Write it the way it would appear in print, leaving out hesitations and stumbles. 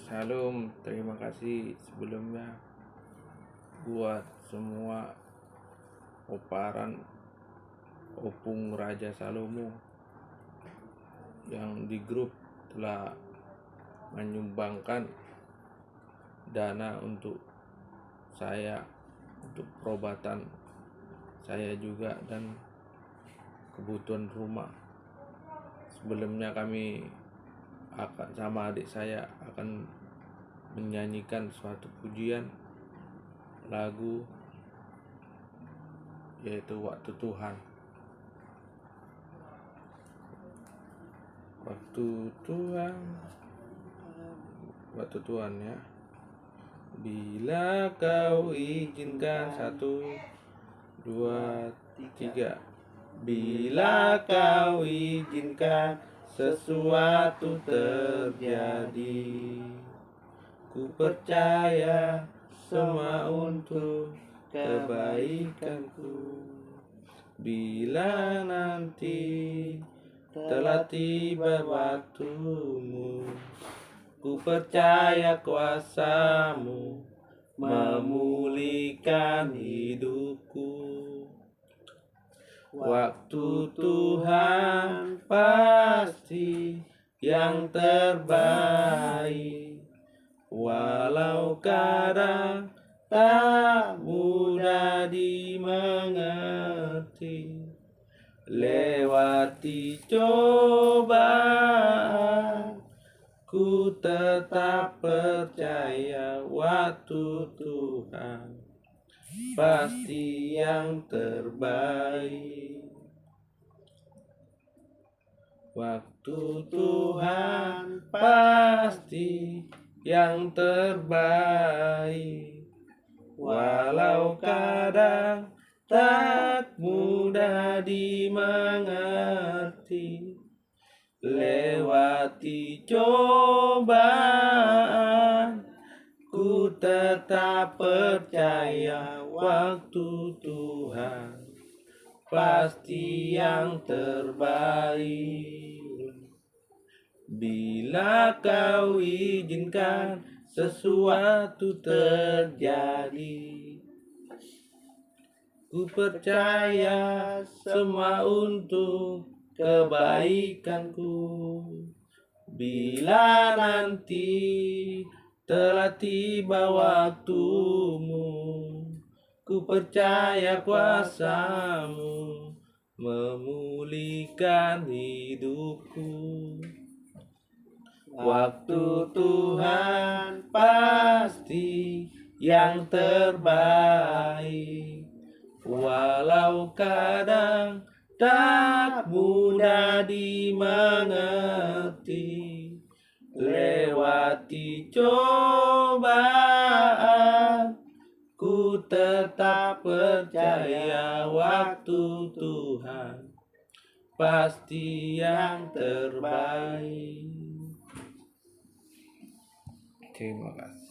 Shalom, terima kasih sebelumnya buat semua oparan Opung Raja Salomo yang di grup telah menyumbangkan dana untuk saya, untuk perobatan saya juga dan kebutuhan rumah. Sebelumnya kami akan sama adik saya akan menyanyikan suatu pujian lagu yaitu Waktu Tuhan. Waktu Tuhan ya. Bila kau izinkan, 1, 2, 3. Bila kau izinkan sesuatu terjadi, ku percaya semua untuk kebaikanku. Bila nanti telah tiba waktumu, ku percaya kuasamu memulihkan hidupku. Waktu Tuhan pasti yang terbaik, walau kadang tak mudah dimengerti. Lewati cobaan, ku tetap percaya waktu Tuhan pasti yang terbaik. Waktu Tuhan pasti yang terbaik, walau kadang tak mudah dimengerti. Lewati cobaan, ku tetap percaya waktu Tuhan pasti yang terbaik. Bila kau izinkan sesuatu terjadi, ku percaya semua untuk kebaikanku. Bila nanti telah tiba waktumu, ku percaya kuasamu memulihkan hidupku. Waktu Tuhan pasti yang terbaik, walau kadang tak mudah dimengerti. Lewati cobaan, ku tetap percaya waktu Tuhan pasti yang terbaik. Terima kasih.